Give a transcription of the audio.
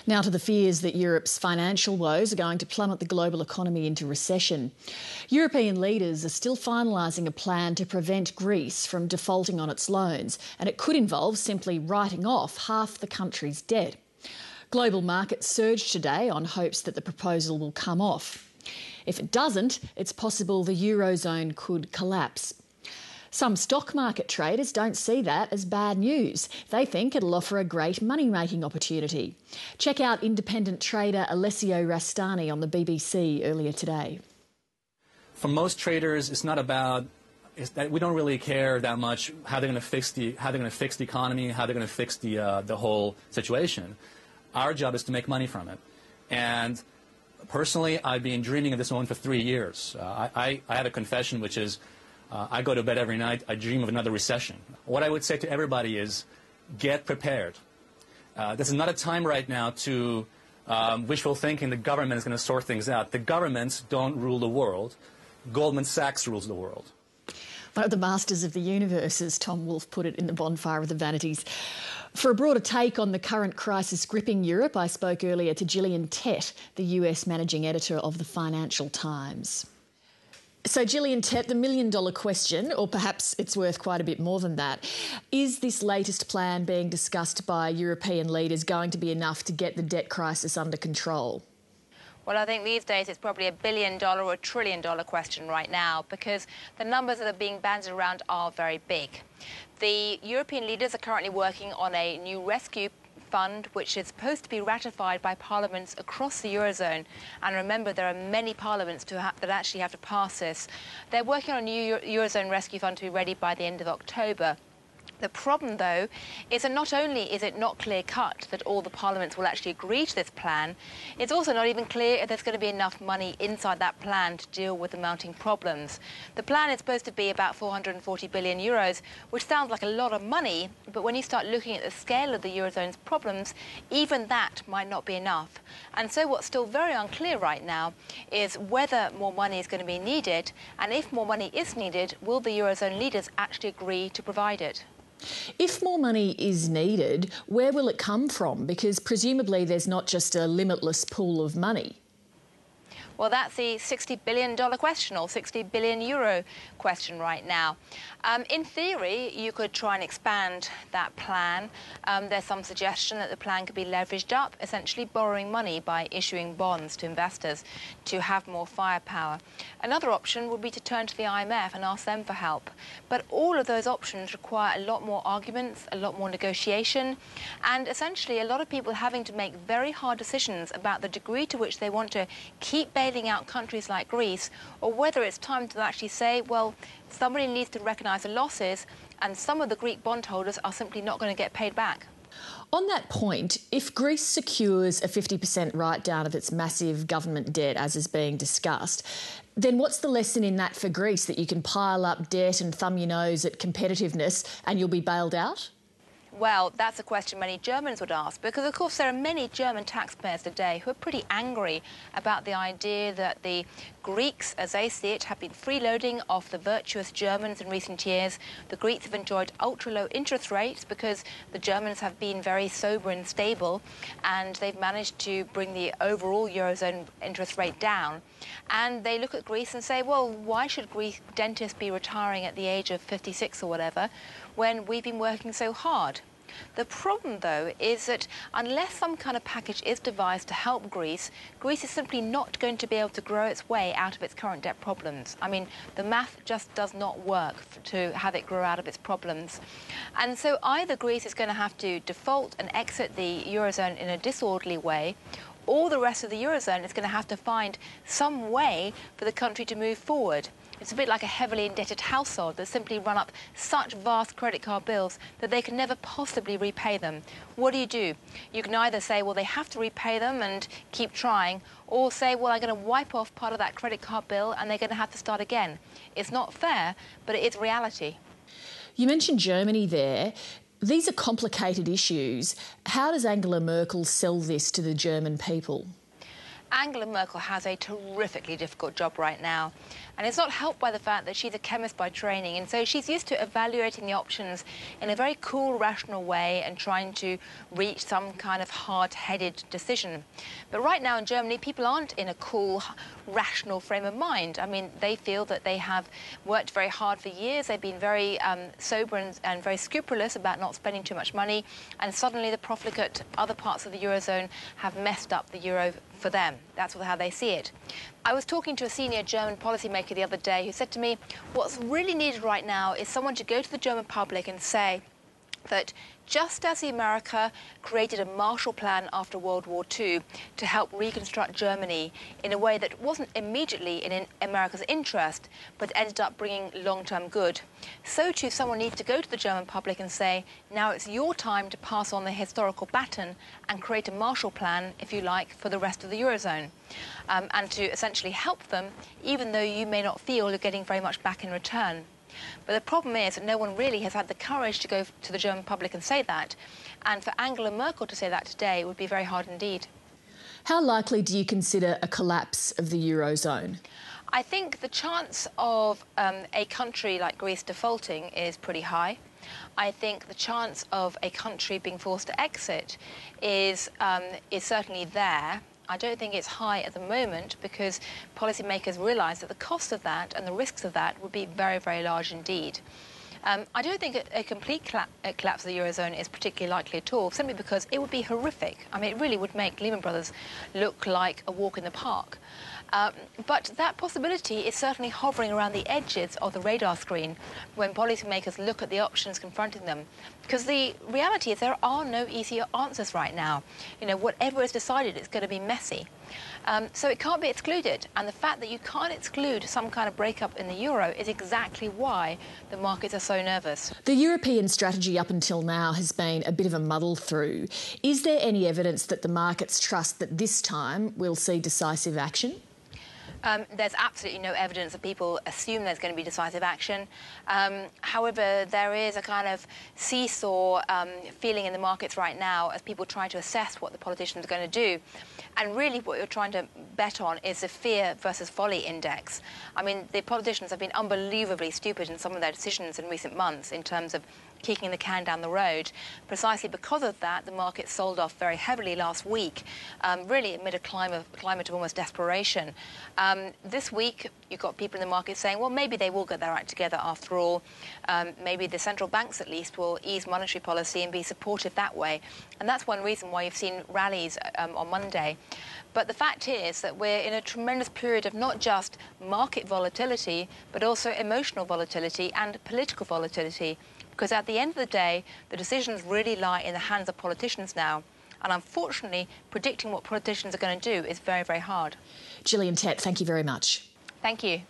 Now to the fears that Europe's financial woes are going to plummet the global economy into recession. European leaders are still finalising a plan to prevent Greece from defaulting on its loans, and it could involve simply writing off half the country's debt. Global markets surged today on hopes that the proposal will come off. If it doesn't, it's possible the Eurozone could collapse. Some stock market traders don't see that as bad news. They think it'll offer a great money-making opportunity. Check out independent trader Alessio Rastani on the BBC earlier today. For most traders, it's not about we don't really care that much how they're going to fix the economy, how they're going to fix the whole situation. Our job is to make money from it. And personally, I've been dreaming of this moment for 3 years. I have a confession, which is I go to bed every night, I dream of another recession. What I would say to everybody is get prepared. This is not a time right now to wishful thinking the government is going to sort things out. The governments don't rule the world. Goldman Sachs rules the world. One of the masters of the universe, as Tom Wolfe put it in the Bonfire of the Vanities. For a broader take on the current crisis gripping Europe, I spoke earlier to Gillian Tett, the US managing editor of the Financial Times. So, Gillian Tett, the million-dollar question, or perhaps it's worth quite a bit more than that, is this latest plan being discussed by European leaders going to be enough to get the debt crisis under control? Well, I think these days it's probably $1 billion or $1 trillion question right now, because the numbers that are being bandied around are very big. The European leaders are currently working on a new rescue fund, which is supposed to be ratified by parliaments across the Eurozone. And remember, there are many parliaments that actually have to pass this. They're working on a new Eurozone rescue fund to be ready by the end of October. The problem, though, is that not only is it not clear-cut that all the parliaments will actually agree to this plan, it's also not even clear if there's going to be enough money inside that plan to deal with the mounting problems. The plan is supposed to be about 440 billion euros, which sounds like a lot of money, but when you start looking at the scale of the Eurozone's problems, even that might not be enough. And so what's still very unclear right now is whether more money is going to be needed, and if more money is needed, will the Eurozone leaders actually agree to provide it? If more money is needed, where will it come from? Because presumably there's not just a limitless pool of money. Well, that's the $60 billion question, or 60 billion euro question right now. In theory, you could try and expand that plan. There's some suggestion that the plan could be leveraged up, essentially borrowing money by issuing bonds to investors to have more firepower. Another option would be to turn to the IMF and ask them for help. But all of those options require a lot more arguments, a lot more negotiation, and essentially a lot of people having to make very hard decisions about the degree to which they want to keep bailing out countries like Greece, or whether it's time to actually say, well, somebody needs to recognise the losses, and some of the Greek bondholders are simply not going to get paid back. On that point, if Greece secures a 50% write-down of its massive government debt, as is being discussed, then what's the lesson in that for Greece, that you can pile up debt and thumb your nose at competitiveness and you'll be bailed out? Well, that's a question many Germans would ask, because, of course, there are many German taxpayers today who are pretty angry about the idea that the Greeks, as they see it, have been freeloading off the virtuous Germans in recent years. The Greeks have enjoyed ultra-low interest rates because the Germans have been very sober and stable, and they've managed to bring the overall Eurozone interest rate down. And they look at Greece and say, well, why should Greek dentists be retiring at the age of 56 or whatever, when we've been working so hard? The problem, though, is that unless some kind of package is devised to help Greece, Greece is simply not going to be able to grow its way out of its current debt problems. I mean, the math just does not work to have it grow out of its problems. And so either Greece is going to have to default and exit the Eurozone in a disorderly way, or the rest of the Eurozone is going to have to find some way for the country to move forward. It's a bit like a heavily indebted household that simply run up such vast credit card bills that they can never possibly repay them. What do? You can either say, well, they have to repay them and keep trying, or say, well, I'm going to wipe off part of that credit card bill and they're going to have to start again. It's not fair, but it is reality. You mentioned Germany there. These are complicated issues. How does Angela Merkel sell this to the German people? Angela Merkel has a terrifically difficult job right now. And it's not helped by the fact that she's a chemist by training, and so she's used to evaluating the options in a very cool, rational way and trying to reach some kind of hard-headed decision. But right now in Germany, people aren't in a cool, rational frame of mind. I mean, they feel that they have worked very hard for years. They've been very sober and very scrupulous about not spending too much money, and suddenly the profligate other parts of the Eurozone have messed up the euro for them. That's how they see it. I was talking to a senior German policymaker the other day who said to me, what's really needed right now is someone to go to the German public and say that just as America created a Marshall Plan after World War II to help reconstruct Germany in a way that wasn't immediately in America's interest, but ended up bringing long-term good, so too someone needs to go to the German public and say, now it's your time to pass on the historical baton and create a Marshall Plan, if you like, for the rest of the Eurozone, and to essentially help them, even though you may not feel you're getting very much back in return. But the problem is that no one really has had the courage to go to the German public and say that. And for Angela Merkel to say that today would be very hard indeed. How likely do you consider a collapse of the Eurozone? I think the chance of a country like Greece defaulting is pretty high. I think the chance of a country being forced to exit is certainly there. I don't think it's high at the moment because policymakers realise that the cost of that and the risks of that would be very, very large indeed. I don't think a complete collapse of the Eurozone is particularly likely at all, simply because it would be horrific. I mean, it really would make Lehman Brothers look like a walk in the park. But that possibility is certainly hovering around the edges of the radar screen when policymakers look at the options confronting them. Because the reality is there are no easy answers right now. You know, whatever is decided, it's going to be messy. So it can't be excluded. And the fact that you can't exclude some kind of breakup in the euro is exactly why the markets are so nervous. The European strategy up until now has been a bit of a muddle through. Is there any evidence that the markets trust that this time we'll see decisive action? There's absolutely no evidence that people assume there's going to be decisive action. However, there is a kind of seesaw feeling in the markets right now as people try to assess what the politicians are going to do. And really what you're trying to bet on is the fear versus folly index. I mean, the politicians have been unbelievably stupid in some of their decisions in recent months in terms of kicking the can down the road. Precisely because of that, the market sold off very heavily last week, really amid a climate of almost desperation. This week, you've got people in the market saying, well, maybe they will get their act together after all. Maybe the central banks, at least, will ease monetary policy and be supportive that way. And that's one reason why you've seen rallies on Monday. But the fact is that we're in a tremendous period of not just market volatility, but also emotional volatility and political volatility. Because at the end of the day, the decisions really lie in the hands of politicians now. And unfortunately, predicting what politicians are going to do is very, very hard. Gillian Tett, thank you very much. Thank you.